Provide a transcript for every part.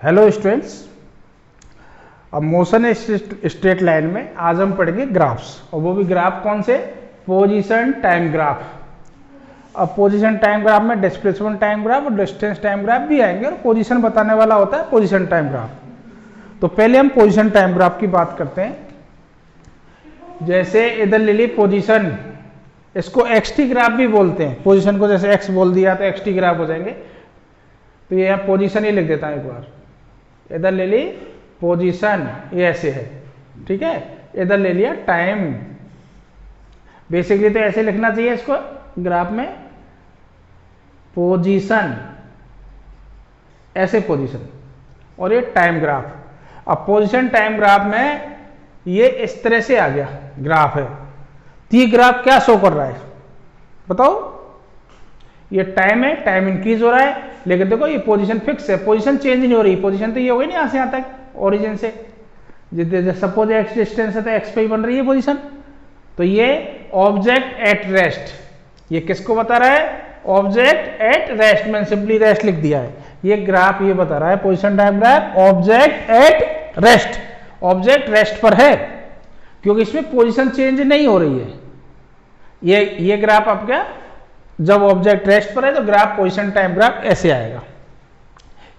Hello students, अब motion straight line में आज हम पढ़ेंगे ग्राफ्स, और वो भी ग्राफ कौन से? Position time graph. अब पोजीशन टाइम ग्राफ में डिस्प्लेसमेंट टाइम ग्राफ और डिस्टेंस टाइम ग्राफ भी आएंगे, और पोजीशन बताने वाला होता है पोजीशन टाइम ग्राफ। तो पहले हम पोजीशन टाइम ग्राफ की बात करते हैं। जैसे इधर ले ली पोजीशन, इसको एक्सटी ग्राफ भी बोलते हैं। पोजीशन को जैसे एक्स बोल दिया तो एक्सटी ग्राफ हो जाएंगे। तो ये पोजीशन ही लिख देता है एक बार। इधर ले ली पोजीशन, ये ऐसे है, ठीक है। इधर ले लिया टाइम। बेसिकली तो ऐसे लिखना चाहिए इसको ग्राफ में, पोजीशन, ऐसे पोजीशन, और ये टाइम ग्राफ। अब पोजीशन टाइम ग्राफ में ये इस तरह से आ गया ग्राफ है। तो ये ग्राफ क्या शो कर रहा है बताओ? ये टाइम है, टाइम इंक्रीज हो रहा है, लेकिन देखो ये पोजीशन फिक्स है, पोजीशन चेंज नहीं हो रही। पोजीशन तो ये हो गई ना यहां से यहां तक, ओरिजिन से। सपोज एक्स डिस्टेंस है तो एक्स पे ही बन रही है पोजीशन। तो ये ऑब्जेक्ट एट रेस्ट, ये किसको बता रहा है? Object at rest. मैंने सिंपली रेस्ट लिख दिया है। ये ग्राफ ये बता रहा है position time graph, object at rest. Object rest पर है क्योंकि इसमें पोजीशन चेंज नहीं हो रही है। ये ग्राफ आपका जब ऑब्जेक्ट रेस्ट पर है तो ग्राफ पोजीशन टाइम ग्राफ ऐसे आएगा।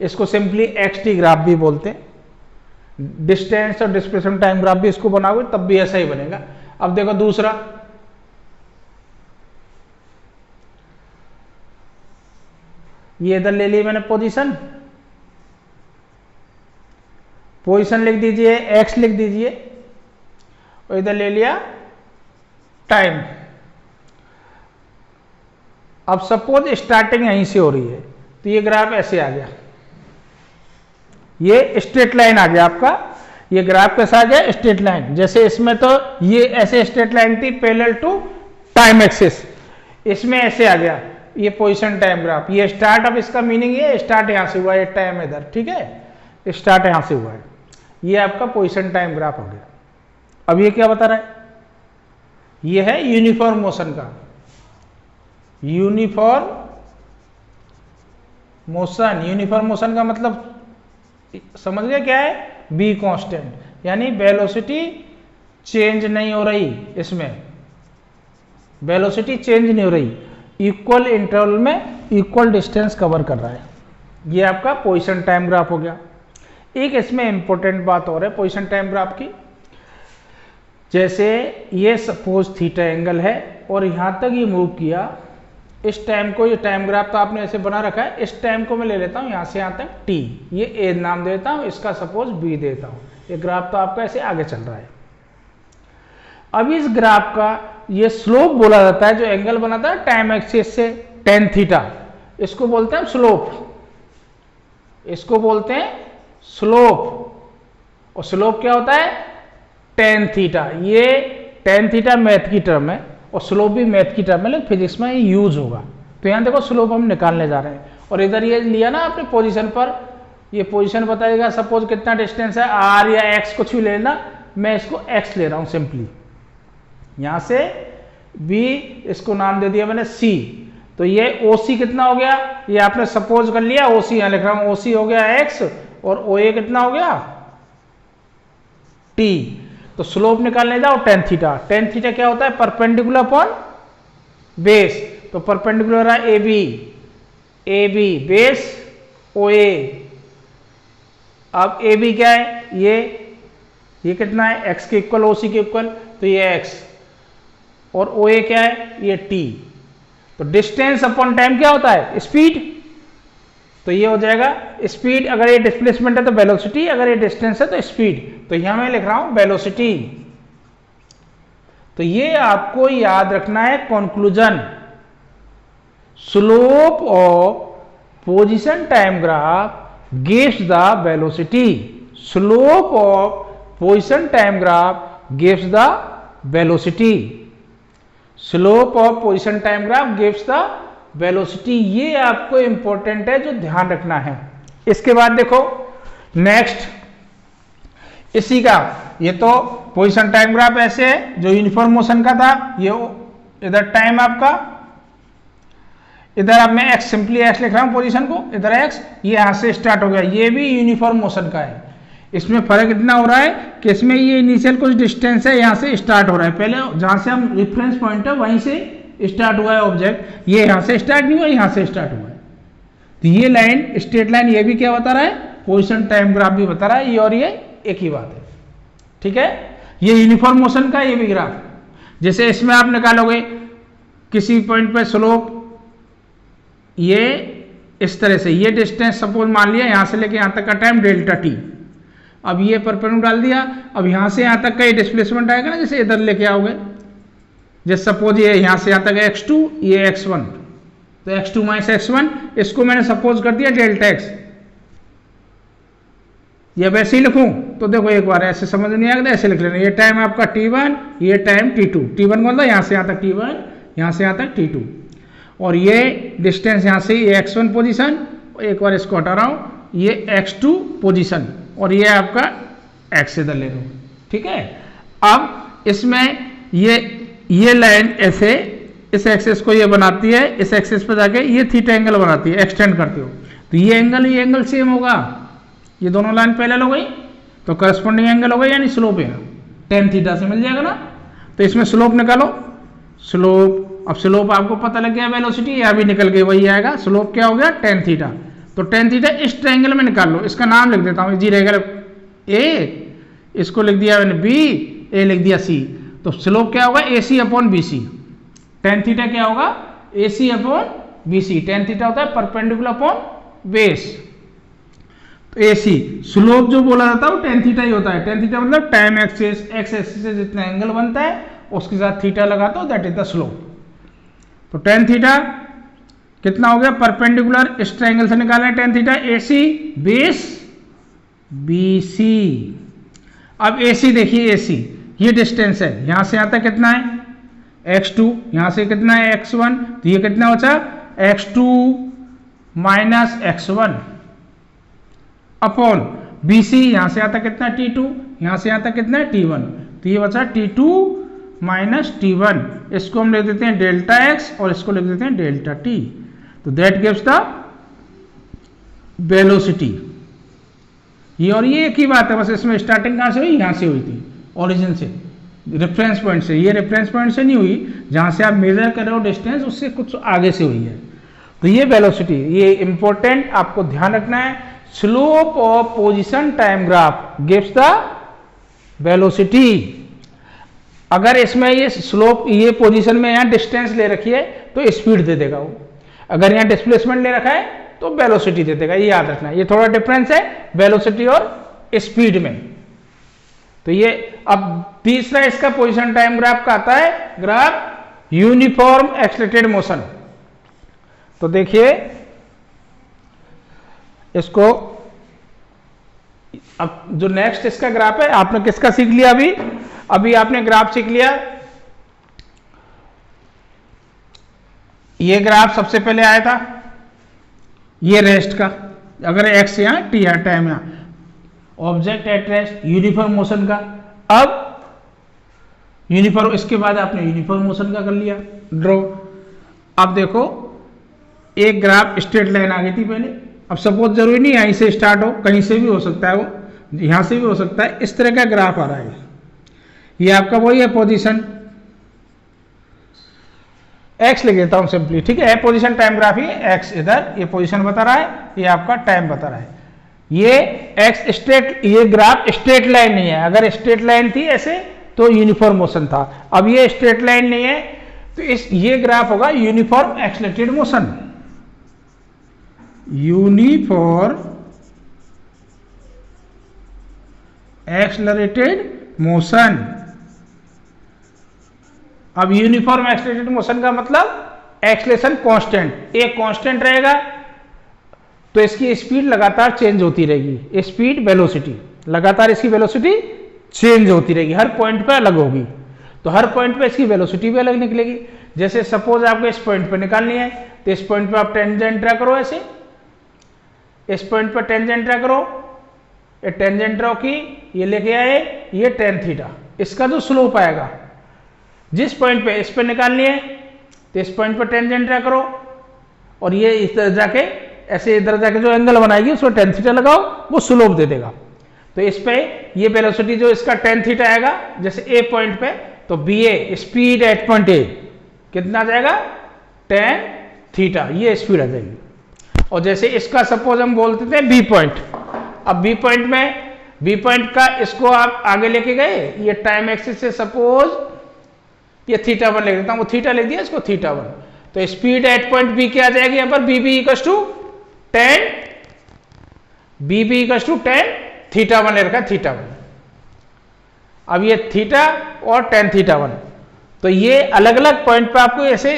इसको सिंपली एक्सटी ग्राफ भी बोलते हैं। डिस्टेंस और डिस्प्लेसमेंट टाइम ग्राफ भी इसको बनाओगे तब भी ऐसा ही बनेगा। अब देखो दूसरा, ये इधर ले ली मैंने पोजीशन, पोजीशन लिख दीजिए, एक्स लिख दीजिए, और इधर ले लिया टाइम। अब सपोज स्टार्टिंग यहीं से हो रही है तो ये ग्राफ ऐसे आ गया, ये स्ट्रेट लाइन आ गया आपका। ये ग्राफ कैसा आ गया? Straight line. जैसे इसमें तो ये ऐसे स्ट्रेट लाइन थी पैरेलल टू टाइम एक्सिस, इसमें ऐसे आ गया ये पोजीशन टाइम ग्राफ। ये स्टार्ट, अब इसका मीनिंग ये स्टार्ट यहां से हुआ, ये टाइम इधर, ठीक है, स्टार्ट यहां से हुआ है। ये आपका पोजीशन टाइम ग्राफ हो गया। अब ये क्या बता रहा है? ये है यूनिफॉर्म मोशन का, यूनिफॉर्म मोशन। यूनिफॉर्म मोशन का मतलब समझ गए क्या है? बी कांस्टेंट, यानी वेलोसिटी चेंज नहीं हो रही, इसमें वेलोसिटी चेंज नहीं हो रही, इक्वल इंटरवल में इक्वल डिस्टेंस कवर कर रहा है। ये आपका पोजीशन टाइम ग्राफ हो गया। एक इसमें इंपॉर्टेंट बात और है पोजीशन टाइम ग्राफ की। जैसे ये सपोज थीटा एंगल है और यहां तक ये मूव किया, इस टाइम को, ये टाइम ग्राफ तो आपने ऐसे बना रखा है, इस टाइम को मैं ले लेता हूं यहां से यहां तक टी, ये ए नाम देता हूं, इसका सपोज बी देता हूं। ये ग्राफ तो आपका ऐसे आगे चल रहा है। अब इस ग्राफ का ये स्लोप बोला जाता है, जो एंगल बनाता है टाइम एक्सिस से, टेन थीटा, इसको बोलते हैं स्लोप, इसको बोलते हैं स्लोप। और स्लोप क्या होता है? Tan theta. ये टेन थीटा मैथ की टर्म है और स्लोप भी मैथ की टर्म है, लेकिन फिजिक्स में ये यूज होगा। तो यहां देखो स्लोप हम निकालने जा रहे हैं, और इधर ये लिया ना आपने पोजीशन पर, ये पोजीशन बताएगा सपोज कितना डिस्टेंस है, आर या एक्स कुछ भी लेना, मैं इसको एक्स ले रहा हूं सिंपली। यहां से बी, इसको नाम दे दिया मैंने सी। तो ये ओसी कितना हो गया? ये आपने सपोज कर लिया, ओसी यहां लिख रहा हूं, ओसी हो गया एक्स, और ओ ए कितना हो गया? टी। तो स्लोप निकालने जाओ टेन थीटा। टेन थीटा क्या होता है? Perpendicular upon base. तो परपेंडिकुलर है ए बी बेस ओ ए। अब ए बी क्या है? ये कितना है? एक्स के इक्वल, ओसी के इक्वल, तो ये एक्स, और ओ ए क्या है? ये टी। तो डिस्टेंस अपॉन टाइम क्या होता है? स्पीड। तो ये हो जाएगा स्पीड। अगर ये डिस्प्लेसमेंट है तो वेलोसिटी, अगर ये डिस्टेंस है तो स्पीड। तो यहां मैं लिख रहा हूं वेलोसिटी। तो ये आपको याद रखना है conclusion. Slope of position time graph gives the velocity. Slope of position time graph gives the velocity. Slope of position time graph gives the velocity. ये आपको इंपॉर्टेंट है, जो ध्यान रखना है। इसके बाद देखो नेक्स्ट, इसी का, ये तो पोजीशन टाइम ग्राफ ऐसे है जो यूनिफॉर्म मोशन का था, ये इधर टाइम आपका, इधर अब मैं x सिंपली x लिख रहा हूं पोजीशन को, इधर x, ये यहां से स्टार्ट हो गया, ये भी यूनिफॉर्म मोशन का है। इसमें फर्क इतना हो रहा है कि इसमें ये इनिशियल कुछ डिस्टेंस है, यहां से स्टार्ट हो रहा है, पहले जहां से हम रेफरेंस पॉइंट है वहीं से स्टार्ट हुआ है ऑब्जेक्ट, ये यहां से स्टार्ट नहीं हुआ, यहां से स्टार्ट हुआ है। तो ये लाइन, स्ट्रेट लाइन, ये भी क्या बता रहा है, पोजीशन टाइम ग्राफ भी बता रहा है, ये और ये एक ही बात है। ठीक है, ये यूनिफॉर्म मोशन का ये भी ग्राफ। जैसे इसमें आप निकालोगे किसी पॉइंट पे स्लोप, ये इस तरह से, ये डिस्टेंस सपोज मान लिया यहां से लेके यहां तक का टाइम डेल्टा टी, अब ये परपेंडिकुलर डाल दिया, अब यहां से यहां तक का ये डिस्प्लेसमेंट आएगा ना, जैसे इधर लेके आओगे, जैसे सपोज ये यहां से यहां तक x2, ये x1, तो x2 माइनस x1, इसको मैंने सपोज कर दिया डेल्टा x। ये वैसे ही लिखूं तो देखो एक बार ऐसे समझ नहीं आएगा, ऐसे लिख लेना, ये टाइम आपका t1, ये टाइम t2, t1 कौन था, यहां से यहां तक t1, यहां से यहां तक t2, और ये डिस्टेंस यहां से ये x1 पोजीशन, एक बार इसको हटा रहा हूं, ये x2 पोजीशन, और ये आपका x इधर ले लो। ठीक है, अब इसमें ये लाइन ऐसे इस एक्सिस को ये बनाती है, इस एक्सिस पर जाके ये थीटा एंगल बनाती है, एक्सटेंड करते हो, तो ये एंगल सेम होगा, ये दोनों लाइन पैरेलल हो गई, तो करस्पॉन्डिंग एंगल हो गई, यानी स्लोप है tan थीटा से मिल जाएगा ना। तो इसमें स्लोप निकालो, स्लोप, अब स्लोप आपको पता लग गया, वेलोसिटी यहाँ भी निकल गई, वही आएगा, स्लोप क्या हो गया, tan थीटा। तो tan थीटा इस ट्रायंगल में निकाल लो, इसका नाम लिख देता हूँ, जी रहेगा ए, इसको लिख दिया मैंने बी, ए लिख दिया सी, तो स्लोप क्या होगा, AC upon BC। tan theta क्या होगा, AC upon BC, tan theta होता है परपेंडिकुलर अपॉन बेस, तो AC स्लोप जो बोला जाता है वो tan थीटा ही होता है। tan थीटा मतलब टाइम एक्सिस, x एक्सिस से जितना एंगल बनता है उसके साथ थीटा लगाते हो, दैट इज द स्लोप। तो tan थीटा कितना हो गया, परपेंडिकुलर इस ट्रायंगल से निकालना है tan theta, AC base BC। अब AC देखिए, AC ये डिस्टेंस है, यहां से यहां तक कितना है x2, यहां से कितना है x1, तो ये कितना बचा x2 minus x1 upon BC, यहां से यहां तक कितना T2, यहां से यहां तक कितना है T1, तो ये बचा T2 माइनस T1, इसको हम लिख देते हैं डेल्टा x और इसको लिख देते हैं डेल्टा t, तो दैट गिव्स द वेलोसिटी। ये और ये एक ही बात है, बस इसमें स्टार्टिंग कहां से हुई, यहां से हुई थी, ओरिजिन से, रेफरेंस पॉइंट से, ये रेफरेंस पॉइंट से नहीं हुई, जहां से आप मेजर कर रहे हो डिस्टेंस उससे कुछ आगे से हुई है। तो ये वेलोसिटी, ये इंपॉर्टेंट आपको ध्यान रखना है, slope of position time graph gives the velocity. अगर इसमें ये स्लोप, ये पोजीशन में यहां डिस्टेंस ले रखी है तो स्पीड दे देगा वो, अगर यहां डिस्प्लेसमेंट ले रखा है तो वेलोसिटी दे देगा, ये याद रखना है, ये थोड़ा डिफरेंस है वेलोसिटी और स्पीड में। तो ये अब तीसरा इसका पोजीशन टाइम ग्राफ का आता है, ग्राफ यूनिफॉर्म एक्सलेटेड मोशन। तो देखिए इसको, अब जो नेक्स्ट इसका ग्राफ है, आपने किसका सीख लिया, अभी आपने ग्राफ सीख लिया, ये ग्राफ सबसे पहले आया था, ये रेस्ट का, अगर x यहां t यहां टाइम यहां, object at rest, uniform motion का। अब यूनिफॉर्म, इसके बाद आपने यूनिफॉर्म मोशन का कर लिया ड्रॉ। अब देखो एक ग्राफ स्ट्रेट लाइन आ गई थी पहले, अब सपोज जरूरी नहीं यहीं से स्टार्ट हो, कहीं से भी हो सकता है, वो यहां से भी हो सकता है, इस तरह का ग्राफ आ रहा है, ये आपका वही है पोजीशन, x लिख देता हूं सिंपली, ठीक है, पोजीशन टाइम ग्राफ ही x, इधर ये पोजीशन बता रहा है, ये आपका टाइम बता रहा है, ये x स्ट्रेट, ये ग्राफ स्ट्रेट लाइन नहीं है, अगर स्ट्रेट लाइन थी ऐसे तो यूनिफॉर्म मोशन था, अब ये स्ट्रेट लाइन नहीं है, तो ये ग्राफ होगा uniform accelerated motion, uniform accelerated motion. अब यूनिफॉर्म एक्सलेटेड मोशन का मतलब एक्सलेशन कांस्टेंट, एक कांस्टेंट रहेगा, तो इसकी स्पीड लगातार चेंज होती रहेगी, स्पीड वेलोसिटी लगातार इसकी वेलोसिटी चेंज होती रहेगी, हर पॉइंट पे अलग होगी, तो हर पॉइंट पे इसकी वेलोसिटी भी अलग निकलेगी। जैसे सपोज आपको इस पॉइंट पे निकालनी है, तो इस पॉइंट पे आप टेंजेंट ड्रा करो, ऐसे इस पॉइंट पे टेंजेंट ड्रा करो, ये टेंजेंट ड्रा की, ये लेके आए, ये tan थीटा, इसका जो स्लोप आएगा जिस पॉइंट पे, इस पे निकालनी है, तो इस पॉइंट पे टेंजेंट ड्रा करो, और ये इस तरह जाके ऐसे इधर जाके जो एंगल बनाएगी उसमें tan थीटा लगाओ, वो स्लोप दे देगा। तो इस पे ये वेलोसिटी जो इसका tan थीटा आएगा, जैसे ए पॉइंट पे, तो BA speed at point A कितना आ जाएगा tan थीटा, ये स्पीड आ जाएगी। और जैसे इसका सपोज हम बोलते थे B पॉइंट, अब B पॉइंट में B पॉइंट का इसको आप आगे लेके गए, ये टाइम एक्सिस से सपोज ये θ1 लिख देता हूं, वो थीटा लिख दिया, इसको θ1। तो स्पीड एट पॉइंट बी क्या आ जाएगी यहां पर, BB इक्वल्स टू tan θ1 ले रखा है, θ1। अब ये थीटा और tan θ1, तो ये अलग अलग पॉइंट पे आपको ऐसे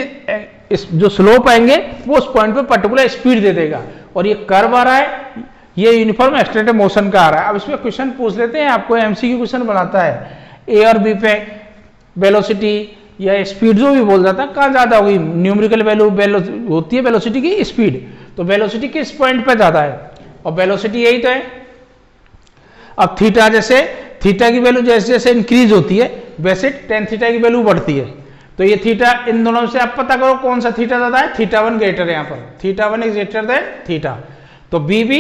इस जो स्लोप आएंगे वो उस पॉइंट पे पर्टिकुलर स्पीड दे देगा। और ये कर्व आ रहा है, ये यूनिफॉर्म एक्सटेंडेड मोशन का आ रहा है। अब इसमें क्वेश्चन पूछ लेते हैं, आपको MCQ क्वेश्चन बनाता है, ए और बी पे वेलोसिटी या स्पीड जो भी बोल जाता है कहाँ ज्यादा होगी, न्यूमेरिकल वैल्यू होती है वेलोसिटी की स्पीड, तो वेलोसिटी किस पॉइंट पे ज्यादा है, और वेलोसिटी यही तो है। अब थीटा, जैसे थीटा की वैल्यू जैसे जैसे इंक्रीज होती है वैसे tan थीटा की वैल्यू बढ़ती है। तो ये थीटा, इन दोनों से आप पता करो कौन सा थीटा ज्यादा है, θ1 ग्रेटर है यहाँ पर, θ1 इज ग्रेटर देन थीटा, तो BB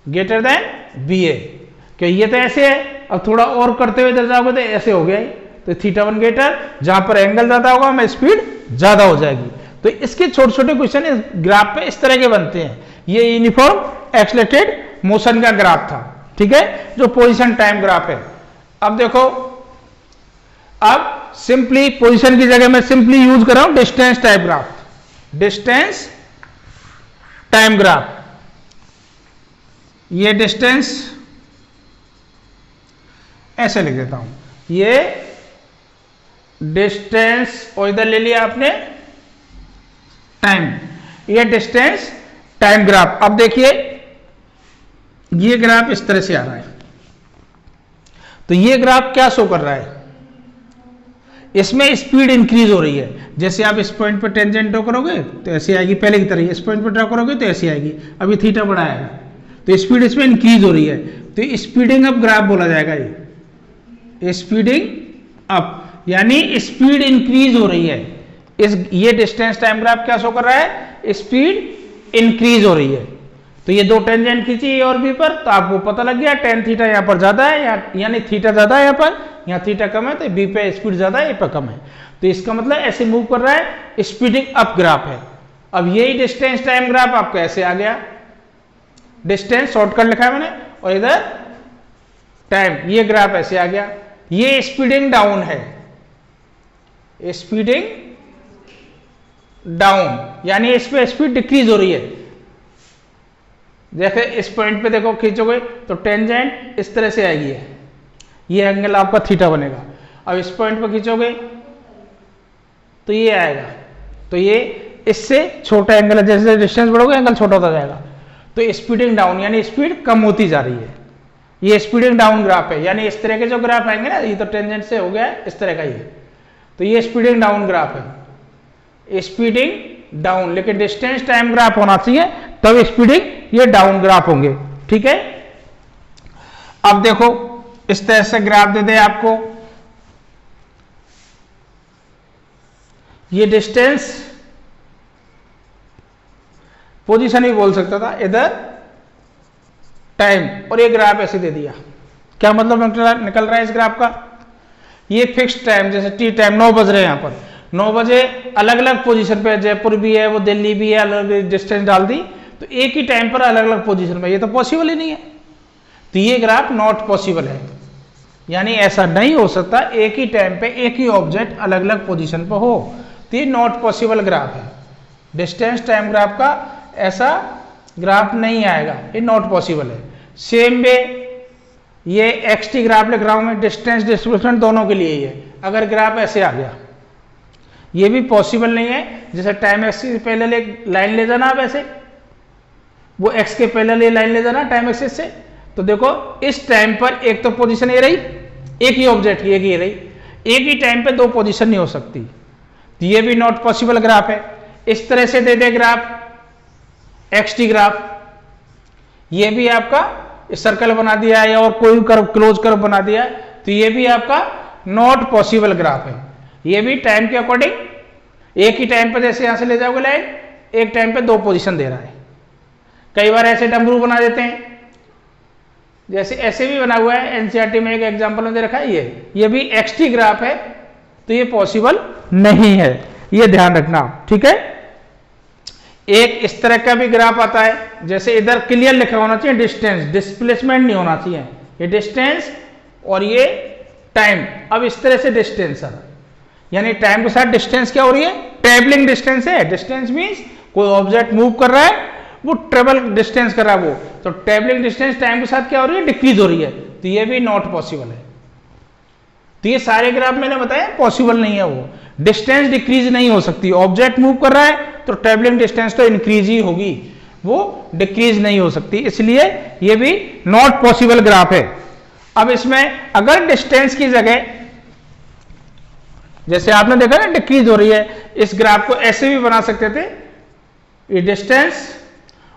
ग्रेटर देन BA, क्योंकि ये तो ऐसे है। अब थोड़ा और करते हुए इधर जाओगे तो ऐसे हो गया, तो θ1 ग्रेटर, जहां पर एंगल ज्यादा होगा हमें स्पीड ज्यादा हो जाएगी। तो इसके छोटे छोटे क्वेश्चन इस ग्राफ पे इस तरह के बनते हैं। ये यूनिफॉर्म एक्सलेटेड मोशन का ग्राफ था, ठीक है, जो पोजीशन टाइम ग्राफ है। अब देखो, अब सिंपली पोजीशन की जगह मैं सिंपली यूज कर रहा हूं distance time graph, distance time graph. ये डिस्टेंस ऐसे लिख देता हूं, ये डिस्टेंस, और इधर ले लिया आपने टाइम, ये डिस्टेंस टाइम ग्राफ। अब देखिए ये ग्राफ इस तरह से आ रहा है, तो ये ग्राफ क्या शो कर रहा है, इसमें स्पीड इंक्रीज हो रही है। जैसे आप इस पॉइंट पर टेंजेंट ड्रॉ करोगे तो ऐसे आएगी पहले की तरह, इस पॉइंट पर ड्रॉ करोगे तो ऐसे आएगी, अभी थीटा बढ़ा आएगा, तो स्पीड इसमें इंक्रीज हो रही है, तो स्पीडिंग अप ग्राफ बोला जाएगा। ये स्पीडिंग अप यानी स्पीड इंक्रीज हो रही है। ये डिस्टेंस टाइम ग्राफ क्या शो कर रहा है, स्पीड इंक्रीज हो रही है। तो ये दो टेंजेंट खींची ए और बी पर, तो आपको पता लग गया tan थीटा यहाँ पर ज्यादा है, यानी थीटा ज्यादा है यहाँ पर, यहाँ थीटा कम है, तो बी पे स्पीड ज्यादा है, ए पे कम है। तो इसका मतलब ऐसे मूव कर रहा है, स्पीडिंग अप ग्राफ है। अब यही डिस्टेंस टाइम ग्राफ आपको ऐसे आ गया, डिस्टेंस शॉर्टकट लिखा है मैंने, और इधर टाइम, ये ग्राफ ऐसे आ गया। ये स्पीडिंग डाउन है, स्पीडिंग डाउन यानी इस पे स्पीड डिक्रीज हो रही है। जैसे इस पॉइंट पे देखो खींचोगे तो टेंजेंट इस तरह से आएगी, ये एंगल आपका थीटा बनेगा। अब इस पॉइंट पे खींचोगे तो ये आएगा, तो ये इससे छोटा एंगल है, जैसे डिस्टेंस बढ़ोगे एंगल छोटा होता जाएगा। तो स्पीडिंग डाउन यानी स्पीड कम होती जा रही है, ये स्पीडिंग डाउन ग्राफ है। यानी इस तरह के जो ग्राफ आएंगे ना, ये तो टेंजेंट से हो गया है, इस तरह का ये, तो ये स्पीडिंग डाउन ग्राफ है, स्पीडिंग डाउन। लेकिन डिस्टेंस टाइम ग्राफ होना चाहिए, तब स्पीडिंग ये डाउन ग्राफ होंगे, ठीक है। अब देखो इस तरह से ग्राफ दे दे आपको, ये डिस्टेंस पोजीशन भी बोल सकता था, इधर टाइम, और ये ग्राफ ऐसे दे दिया। क्या मतलब निकल रहा है इस ग्राफ का, ये फिक्स्ड टाइम, जैसे टी टाइम 9 बज रहे हैं, यहाँ पर 9 बजे अलग अलग पोजीशन पे, जयपुर भी है, वो दिल्ली भी है, अलग डिस्टेंस डाल दी, तो एक ही टाइम पर अलग अलग पोजीशन पे, ये तो पॉसिबल ही नहीं है। तो ये ग्राफ नॉट पॉसिबल है, यानी ऐसा नहीं हो सकता एक ही टाइम पे एक ही ऑब्जेक्ट अलग अलग पोजीशन पर हो, तो ये नॉट पॉसिबल ग्राफ है। डिस्टेंस टाइम ग्राफ का ऐसा ग्राफ नहीं आएगा, ये नॉट पॉसिबल है। सेम वे ये एक्सटी ग्राफ लिख रहा हूं मैं, डिस्टेंस डिस्प्लेसमेंट दोनों के लिए ही है। अगर ग्राफ ऐसे आ गया, ये भी पॉसिबल नहीं है। जैसे टाइम एक्सिस से पहले एक लाइन ले जाना, आप ऐसे वो एक्स के पहले लाइन ले जाना टाइम एक्सिस से, तो देखो इस टाइम पर एक तो पोजीशन ये रही, एक ही ऑब्जेक्ट की एक ही रही, एक ही टाइम पे दो पोजीशन नहीं हो सकती, तो ये भी नॉट पॉसिबल ग्राफ है। इस तरह से दे दे ग्राफ एक्सटी ग्राफ, ये भी आपका सर्कल बना दिया है, और कोई कर्व क्लोज कर्व बना दिया है, तो ये भी आपका नॉट पॉसिबल ग्राफ है। ये भी टाइम के अकॉर्डिंग एक ही टाइम पर, जैसे यहां से ले जाओगे लाइन, एक टाइम पे 2 पोजीशन दे रहा है। कई बार ऐसे डमरू बना देते हैं, जैसे ऐसे भी बना हुआ है, एनसीईआरटी में एक एग्जांपल में दे रखा है, ये भी एक्सटी ग्राफ है, तो ये पॉसिबल नहीं है, ये ध्यान रखना, ठीक है। एक इस तरह का भी ग्राफ आता है, जैसे इधर क्लियर लिखा होना चाहिए डिस्टेंस, डिस्प्लेसमेंट नहीं होना चाहिए, ये डिस्टेंस और ये टाइम। अब इस तरह से डिस्टेंस सर, यानी टाइम के साथ डिस्टेंस क्या हो रही है, ट्रेवलिंग डिस्टेंस है। डिस्टेंस मींस कोई ऑब्जेक्ट मूव कर रहा है, वो ट्रेवल डिस्टेंस कर रहा है, वो तो ट्रेवलिंग डिस्टेंस टाइम के साथ क्या हो रही है, डिक्रीज हो रही है, तो ये भी नॉट पॉसिबल है। तो ये सारे ग्राफ मैंने बताया पॉसिबल नहीं है, वो डिस्टेंस डिक्रीज नहीं हो सकती। ऑब्जेक्ट मूव कर रहा है तो ट्रेवलिंग डिस्टेंस तो इंक्रीज ही होगी, वो डिक्रीज नहीं हो सकती, इसलिए ये भी नॉट पॉसिबल ग्राफ है। अब इसमें अगर डिस्टेंस की जगह, जैसे आपने देखा ना डिक्रीज हो रही है, इस ग्राफ को ऐसे भी बना सकते थे, ये डिस्टेंस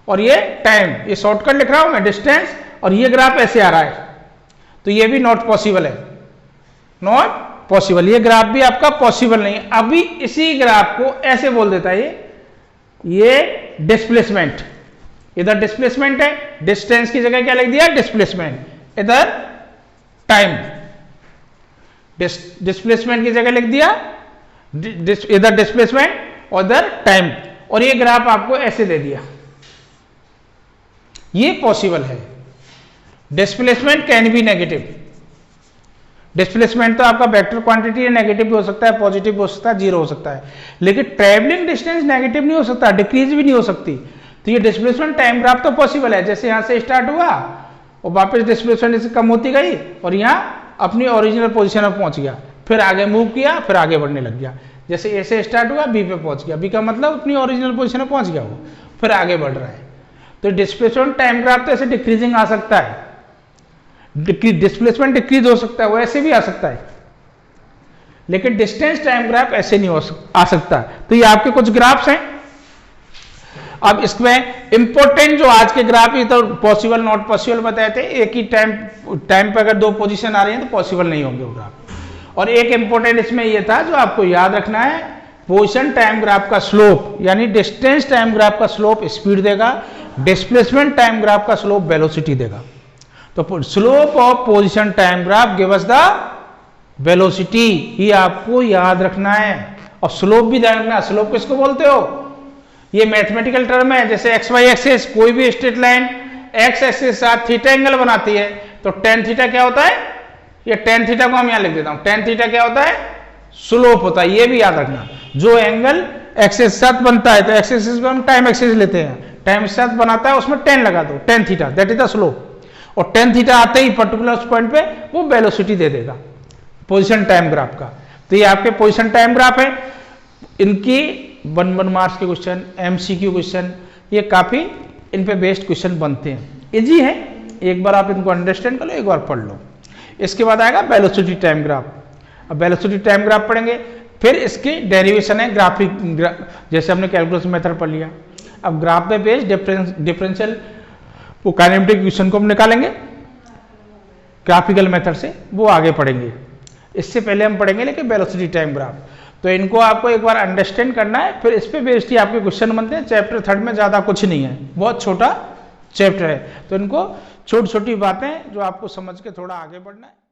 और ये टाइम, ये शॉर्टकट लिख रहा हूं मैं, डिस्टेंस और ये ग्राफ ऐसे आ रहा है, तो ये भी नॉट पॉसिबल है, नॉट पॉसिबल। ये ग्राफ भी आपका पॉसिबल नहीं है। अभी इसी ग्राफ को ऐसे बोल देता है, ये डिस्प्लेसमेंट, इधर डिस्प्लेसमेंट है, डिस्टेंस की जगह क्या लिख दिया, डिस्प्लेसमेंट, इधर टाइम, डिस्प्लेसमेंट की जगह लिख दिया इधर डिस्प्लेसमेंट और इधर टाइम, और ये ग्राफ आपको ऐसे दे दिया, ये पॉसिबल है। Displacement can be negative, displacement तो आपका वेक्टर क्वांटिटी है, नेगेटिव भी हो सकता है, पॉजिटिव भी हो सकता है, 0 हो सकता है, लेकिन ट्रेवलिंग डिस्टेंस नेगेटिव नहीं हो सकता, डिक्रीज भी नहीं हो सकती। तो ये डिस्प्लेसमेंट टाइम ग्राफ तो पॉसिबल है, जैसे यहां से स्टार्ट हुआ और वापस डिस्प्लेसमेंट इससे कम होती गई और यहां अपनी ओरिजिनल पोजीशन में पहुंच गया, फिर आगे मूव किया, फिर आगे बढ़ने लग गया। जैसे ए से स्टार्ट हुआ, बी पे पहुंच गया, बी का मतलब अपनी ओरिजिनल पोजीशन में पहुंच गया, वो फिर आगे बढ़ रहा है। तो डिस्प्लेसमेंट टाइम ग्राफ तो ऐसे डिक्रीजिंग आ सकता है, डिस्प्लेसमेंट डिक्रीज हो सकता है, वो ऐसे भी आ सकता है, लेकिन डिस्टेंस टाइम ग्राफ ऐसे नहीं आ सकता। तो ये आपके कुछ ग्राफ्स हैं। अब इसमें इंपॉर्टेंट जो आज के ग्राफ, ये तो पॉसिबल नॉट पॉसिबल बताए थे, एक ही टाइम पे अगर 2 पोजीशन आ रही है तो पॉसिबल नहीं होंगे वो ग्राफ। और एक इंपॉर्टेंट इसमें ये था जो आपको याद रखना है, पोजीशन टाइम ग्राफ का स्लोप, यानी डिस्टेंस टाइम ग्राफ का स्लोप स्पीड देगा, डिस्प्लेसमेंट टाइम ग्राफ का स्लोप वेलोसिटी देगा। तो slope of position time graph give us the velocity, ये आपको याद रखना है। और स्लोप भी ध्यान रखना, स्लोप किसको बोलते हो, ये मैथमेटिकल टर्म है। जैसे एक्स वाई एक्सिस, कोई भी स्ट्रेट लाइन एक्स एक्सिस के साथ थीटा एंगल बनाती है, तो टेन थीटा क्या होता है, ये टेन थीटा को हम यहां लिख देता हूं, टेन थीटा क्या होता है, स्लोप होता है। ये भी याद रखना, जो एंगल एक्सिस के साथ बनता है, तो एक्सिस को हम टाइम एक्सिस लेते हैं, टाइम के साथ बनाता है, उसमें 10 लगा दो, tan theta, that is the slope. और टेन थीटा आते ही पर्टिकुलर उस पॉइंट पे वो वेलोसिटी दे देगा पोजीशन टाइम ग्राफ का। तो ये आपके पोजीशन टाइम ग्राफ है। इनकी 1 मार्क्स के क्वेश्चन, एमसीक्यू क्वेश्चन, ये काफी इन पे बेस्ड क्वेश्चन बनते हैं, इजी है, एक बार आप इनको अंडरस्टैंड कर लो, एक बार पढ़ लो। इसके बाद आएगा वेलोसिटी टाइम ग्राफ। अब वेलोसिटी टाइम ग्राफ पढ़ेंगे, फिर इसकी डेरिवेशन है ग्राफिक, जैसे हमने कैलकुलस मेथड पढ़ लिया। अब ग्राफ पे बेस्ड डिफरेंशियल वो काइनेमेटिक इक्वेशन को हम निकालेंगे ग्राफिकल मेथड से, वो आगे पढ़ेंगे। इससे पहले हम पढ़ेंगे लेकिन वेलोसिटी टाइम ग्राफ, तो इनको आपको एक बार अंडरस्टैंड करना है, फिर इस पे बेस्ड ही आपके क्वेश्चन बनते हैं। चैप्टर 3 में ज्यादा कुछ नहीं है, बहुत छोटा चैप्टर है, तो इनको छोटी छोटी बातें जो आपको समझ के थोड़ा आगे बढ़ना है।